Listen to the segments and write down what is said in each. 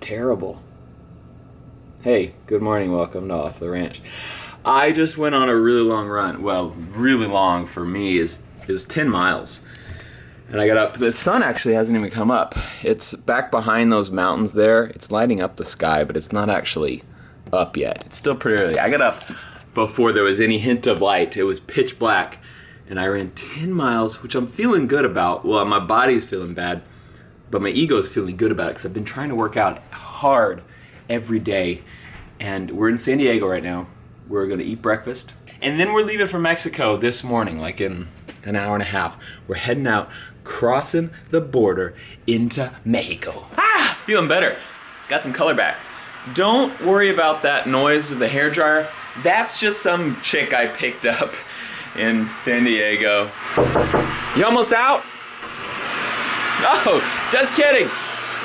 terrible. Hey, good morning, welcome to Off the Ranch. I just went on a really long run. Well, really long for me it was 10 miles. And I got up, the sun actually hasn't even come up. It's back behind those mountains there. It's lighting up the sky, but it's not actually up yet. It's still pretty early. I got up before there was any hint of light. It was pitch black. And I ran 10 miles, which I'm feeling good about. Well, my body's feeling bad, but my ego's feeling good about it because I've been trying to work out hard every day. And we're in San Diego right now. We're gonna eat breakfast. And then we're leaving for Mexico this morning, like in an hour and a half. We're heading out, crossing the border into Mexico. Ah, feeling better. Got some color back. Don't worry about that noise of the hairdryer. That's just some chick I picked up in San Diego. You almost out? Oh, just kidding.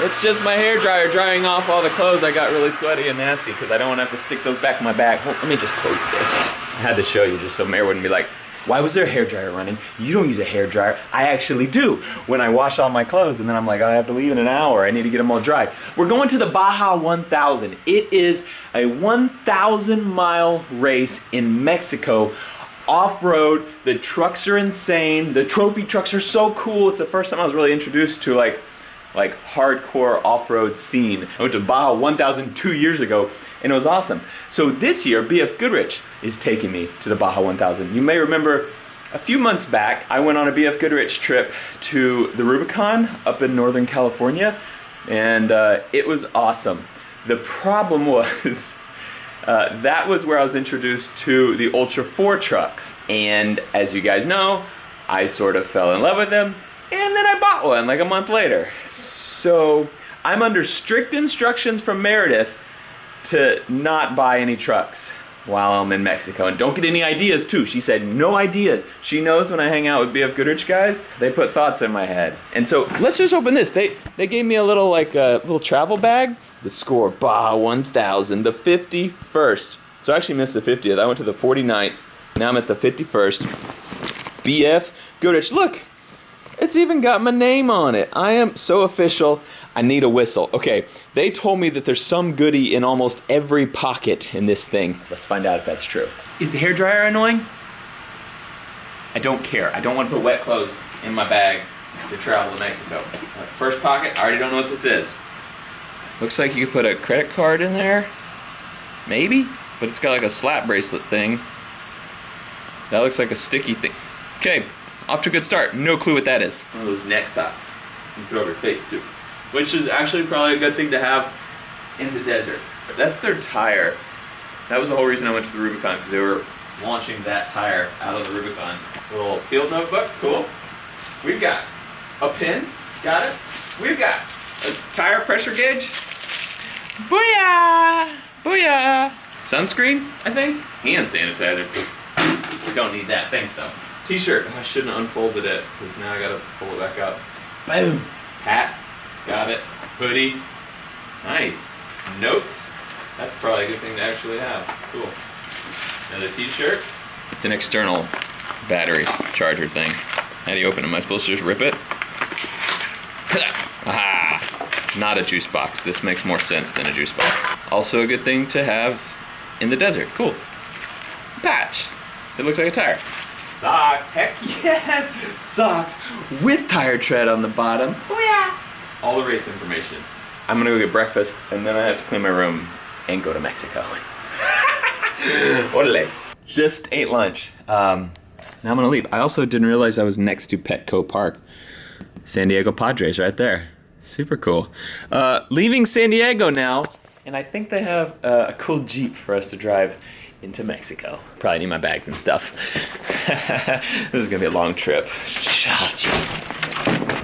It's just my hairdryer drying off all the clothes. I got really sweaty and nasty because I don't want to have to stick those back in my bag. Let me just close this. I had to show you just so Mary wouldn't be like, why was there a hairdryer running? You don't use a hairdryer. I actually do when I wash all my clothes, and then I'm like, I have to leave in an hour. I need to get them all dry. We're going to the Baja 1000. It is a 1,000-mile race in Mexico. Off-road, the trucks are insane. The trophy trucks are so cool. It's the first time I was really introduced to like hardcore off-road scene. I went to Baja 1000 2 years ago, and it was awesome. So this year, BFGoodrich is taking me to the Baja 1000. You may remember a few months back, I went on a BFGoodrich trip to the Rubicon up in Northern California, and it was awesome. The problem was, that was where I was introduced to the Ultra 4 trucks. And as you guys know, I sort of fell in love with them. And then I bought one like a month later. So I'm under strict instructions from Meredith to not buy any trucks while I'm in Mexico. And don't get any ideas too. She said no ideas. She knows when I hang out with BFGoodrich guys, they put thoughts in my head. And so let's just open this. They gave me a little little travel bag. The score, Baja 1000, the 51st. So I actually missed the 50th. I went to the 49th. Now I'm at the 51st. BFGoodrich, look. It's even got my name on it. I am so official. I need a whistle. Okay, they told me that there's some goodie in almost every pocket in this thing. Let's find out if that's true. Is the hairdryer annoying? I don't care. I don't want to put wet clothes in my bag to travel to Mexico. First pocket, I already don't know what this is. Looks like you could put a credit card in there. Maybe, but it's got like a slap bracelet thing. That looks like a sticky thing. Okay. Off to a good start. No clue what that is. One of those neck socks. You can put over your face too. Which is actually probably a good thing to have in the desert. But that's their tire. That was the whole reason I went to the Rubicon, because they were launching that tire out of the Rubicon. Little field notebook. Cool. We've got a pin. Got it. We've got a tire pressure gauge. Booyah! Booyah! Sunscreen, I think. Hand sanitizer. Don't need that. Thanks though. T-shirt. I shouldn't have unfolded it because now I gotta fold it back up. Boom. Hat. Got it. Hoodie. Nice. Notes. That's probably a good thing to actually have. Cool. Another T-shirt. It's an external battery charger thing. How do you open it? Am I supposed to just rip it? Ah. Not a juice box. This makes more sense than a juice box. Also a good thing to have in the desert. Cool. Patch. It looks like a tire. Socks, heck yes! Socks with tire tread on the bottom. Oh yeah! All the race information. I'm gonna go get breakfast, and then I have to clean my room and go to Mexico. Orale. Just ate lunch. Now I'm gonna leave. I also didn't realize I was next to Petco Park. San Diego Padres right there. Super cool. Leaving San Diego now, and I think they have a cool Jeep for us to drive into Mexico. Probably need my bags and stuff. This is gonna be a long trip.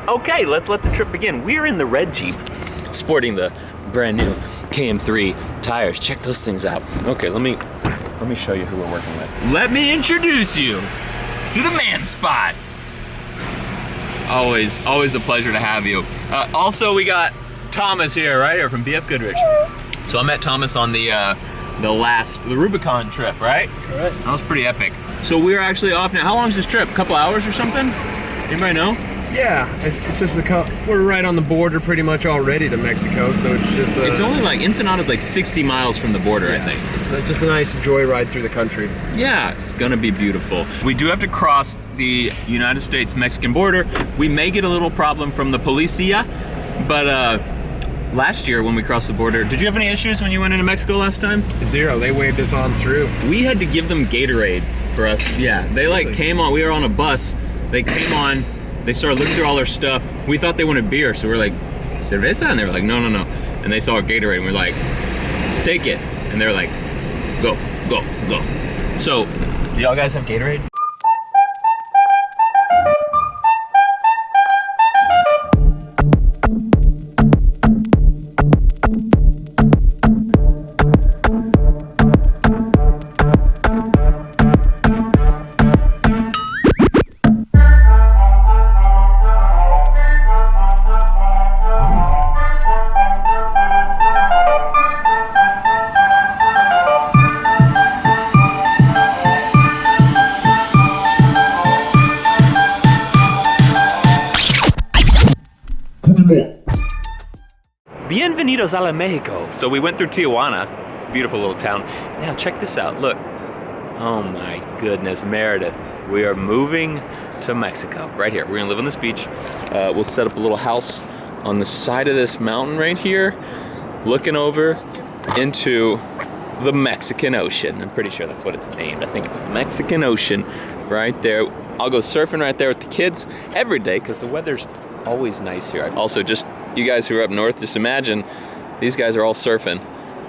Okay, let's let the trip begin. We're in the red Jeep, sporting the brand new KM3 tires. Check those things out. Okay, let me show you who we're working with. Let me introduce you to the man spot. Always a pleasure to have you. Also, we got Thomas here, right here from BFGoodrich. So I met Thomas on the Rubicon trip, right? Correct. That was pretty epic. So we're actually off now. How long is this trip? A couple hours or something? Anybody know? Yeah, it's just we're right on the border pretty much already to Mexico, so it's just it's only like, Ensenada's like 60 miles from the border, I think. It's just a nice joyride through the country. Yeah, it's gonna be beautiful. We do have to cross the United States-Mexican border. We may get a little problem from the policia, but last year when we crossed the border, did you have any issues when you went into Mexico last time? Zero, they waved us on through. We had to give them Gatorade for us. Yeah, they like came on, we were on a bus, they came on, they started looking through all our stuff. We thought they wanted beer, so we're like, cerveza? And they were like, no, no, no. And they saw our Gatorade and we're like, take it. And they're like, go, go, go. So, do y'all guys have Gatorade? Bienvenidos a la Mexico. So we went through Tijuana, beautiful little town. Now check this out, look. Oh my goodness, Meredith. We are moving to Mexico, right here. We're gonna live on this beach. We'll set up a little house on the side of this mountain right here, looking over into the Mexican Ocean. I'm pretty sure that's what it's named. I think it's the Mexican Ocean right there. I'll go surfing right there with the kids every day because the weather's always nice here. Also, just you guys who are up north, just imagine these guys are all surfing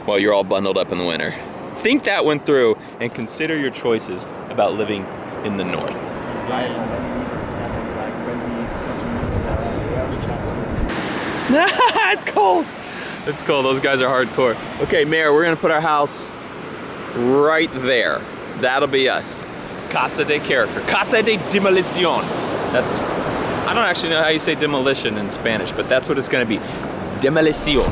while you're all bundled up in the winter. Think that one through and consider your choices about living in the north. It's cold. It's cold. Those guys are hardcore. Okay, Mayor, we're gonna put our house right there. That'll be us. Casa de character. Casa de demolición. That's, I don't actually know how you say demolition in Spanish, but that's what it's gonna be. Demolición.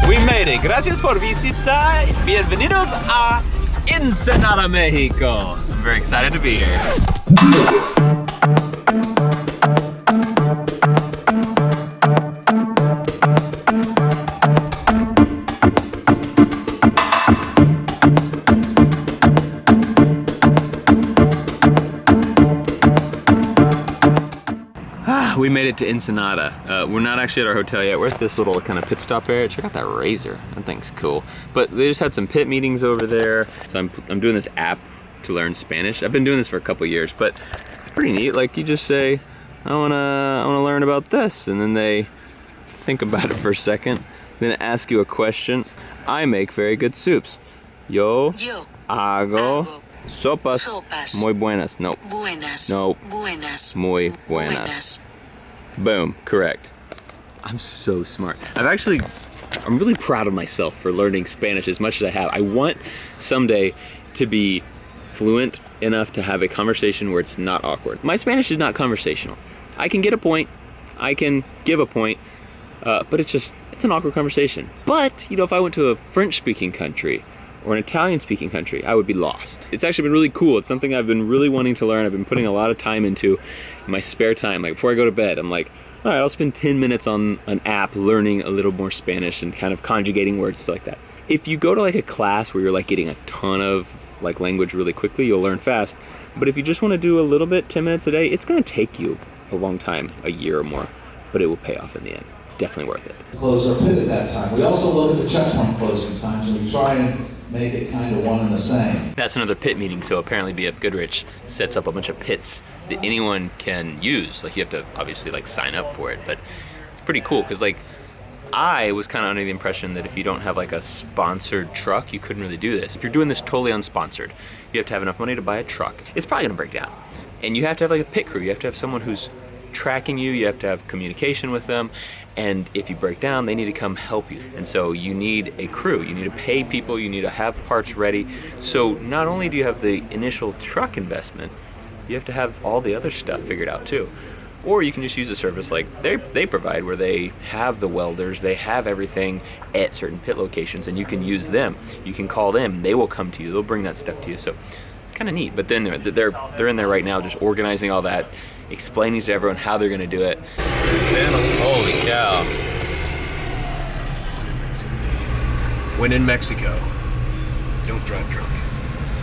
We made it. Gracias por visitar. Bienvenidos a Ensenada, Mexico. I'm very excited to be here. We made it to Ensenada. We're not actually at our hotel yet. We're at this little kind of pit stop area. Check out that razor. That thing's cool. But they just had some pit meetings over there. So I'm doing this app to learn Spanish. I've been doing this for a couple years, but it's pretty neat. Like you just say, I wanna learn about this, and then they think about it for a second, then ask you a question. I make very good soups. Yo hago sopas muy buenas. No. Buenas. No. Buenas. Muy buenas. Boom, correct. I'm so smart. I'm really proud of myself for learning Spanish as much as I have. I want someday to be fluent enough to have a conversation where it's not awkward. My Spanish is not conversational. I can get a point, I can give a point, but it's an awkward conversation. But, if I went to a French-speaking country or an Italian-speaking country, I would be lost. It's actually been really cool. It's something I've been really wanting to learn. I've been putting a lot of time into in my spare time. Like before I go to bed, I'm like, all right, I'll spend 10 minutes on an app learning a little more Spanish and kind of conjugating words, stuff like that. If you go to like a class where you're like getting a ton of like language really quickly, you'll learn fast. But if you just want to do a little bit, 10 minutes a day, it's gonna take you a long time, a year or more, but it will pay off in the end. It's definitely worth it. Close our pit at that time. We also look at the checkpoint closing times and we try and make it kind of one and the same. That's another pit meeting, so apparently BFGoodrich sets up a bunch of pits that anyone can use. Like you have to obviously like sign up for it, but it's pretty cool because like I was kind of under the impression that if you don't have like a sponsored truck, you couldn't really do this. If you're doing this totally unsponsored, you have to have enough money to buy a truck. It's probably gonna break down. And you have to have like a pit crew. You have to have someone who's tracking you, you have to have communication with them, and if you break down, they need to come help you. And so you need a crew, you need to pay people, you need to have parts ready. So not only do you have the initial truck investment, you have to have all the other stuff figured out too. or you can just use a service like they provide, where they have the welders, they have everything at certain pit locations, and you can use them. You can call them, they will come to you, they'll bring that stuff to you. So it's kind of neat. But then they're in there right now just organizing all that, explaining to everyone how they're gonna do it. Holy cow. When in Mexico, don't drive drunk.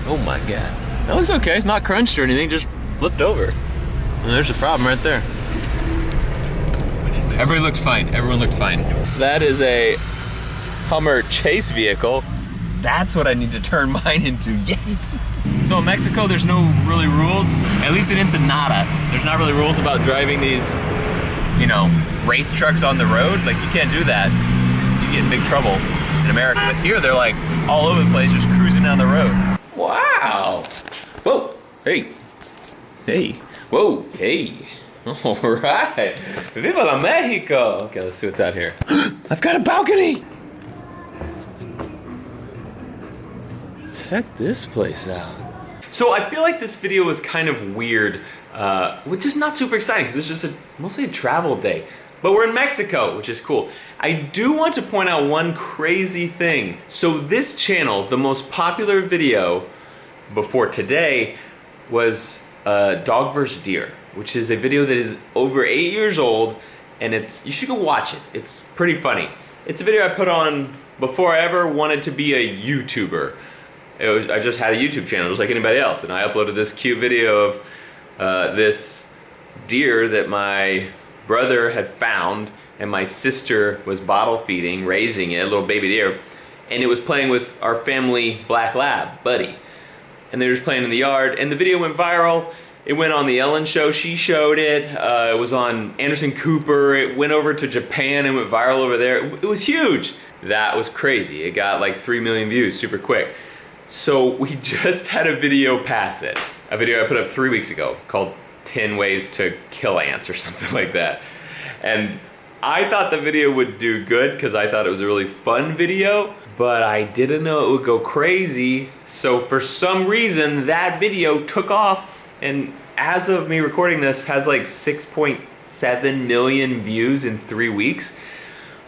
Oh my God. That looks okay, it's not crunched or anything, just flipped over. And there's a problem right there. Everybody looked fine, everyone looked fine. That is a Hummer chase vehicle. That's what I need to turn mine into, yes. So in Mexico, there's no really rules, at least in Ensenada. There's not really rules about driving these, you know, race trucks on the road. Like, you can't do that. You get in big trouble in America. But here, they're like all over the place, just cruising down the road. Wow. Whoa, hey, hey, whoa, hey. All right, Viva la Mexico. Okay, let's see what's out here. I've got a balcony. Check this place out. So I feel like this video was kind of weird, which is not super exciting because it's just mostly a travel day. But we're in Mexico, which is cool. I do want to point out one crazy thing. So this channel, the most popular video before today was Dog vs. Deer, which is a video that is over 8 years old, and you should go watch it. It's pretty funny. It's a video I put on before I ever wanted to be a YouTuber. I just had a YouTube channel just like anybody else, and I uploaded this cute video of this deer that my brother had found, and my sister was bottle feeding, raising it, a little baby deer, and it was playing with our family black lab, Buddy. And they were just playing in the yard, and the video went viral. It went on the Ellen show, she showed it. It was on Anderson Cooper. It went over to Japan and went viral over there. It was huge. That was crazy. It got like 3 million views super quick. So we just had a video pass it. A video I put up 3 weeks ago called 10 Ways to Kill Ants or something like that. And I thought the video would do good because I thought it was a really fun video, but I didn't know it would go crazy. So for some reason, that video took off, and as of me recording this, has like 6.7 million views in 3 weeks,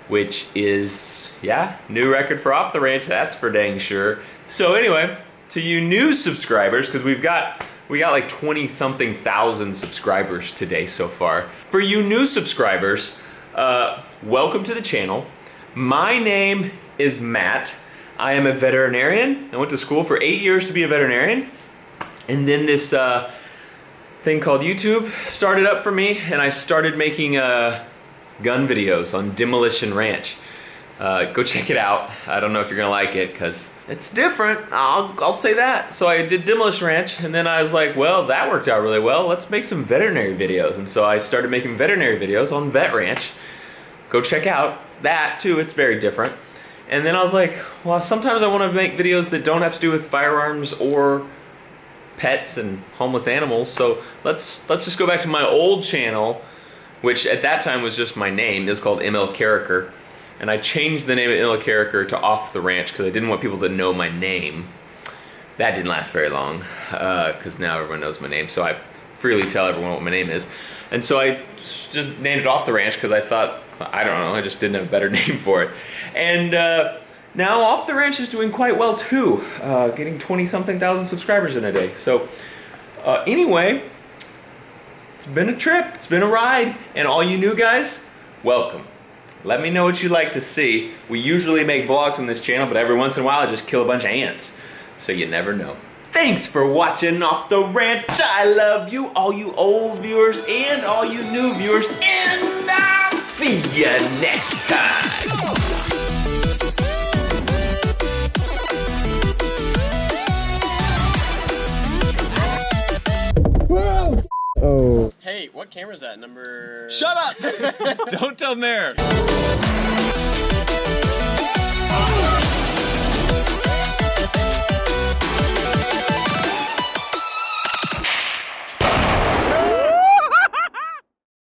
which is, yeah, new record for Off the Ranch, that's for dang sure. So anyway, to you new subscribers, because we got like 20-something thousand subscribers today so far. For you new subscribers, welcome to the channel. My name is Matt. I am a veterinarian. I went to school for 8 years to be a veterinarian. And then this thing called YouTube started up for me, and I started making gun videos on Demolition Ranch. Go check it out. I don't know if you're gonna like it because it's different. I'll say that. So I did Demolition Ranch, and then I was like, well, that worked out really well. Let's make some veterinary videos. And so I started making veterinary videos on Vet Ranch. Go check out that too. It's very different. And then I was like, well, sometimes I want to make videos that don't have to do with firearms or pets and homeless animals. So let's just go back to my old channel, which at that time was just my name. It was called ML Carricker. And I changed the name of ML Carricker to Off the Ranch because I didn't want people to know my name. That didn't last very long because now everyone knows my name. So I freely tell everyone what my name is. And so I just named it Off the Ranch because I thought, I don't know, I just didn't have a better name for it. And now Off the Ranch is doing quite well too, getting 20-something thousand subscribers in a day. So anyway, it's been a trip, it's been a ride, and all you new guys, welcome. Let me know what you'd like to see. We usually make vlogs on this channel, but every once in a while I just kill a bunch of ants. So you never know. Thanks for watching Off the Ranch. I love you, all you old viewers and all you new viewers, and I'll see you next time. Oh. Hey, what camera is that? Number... Shut up! Don't tell Mayor.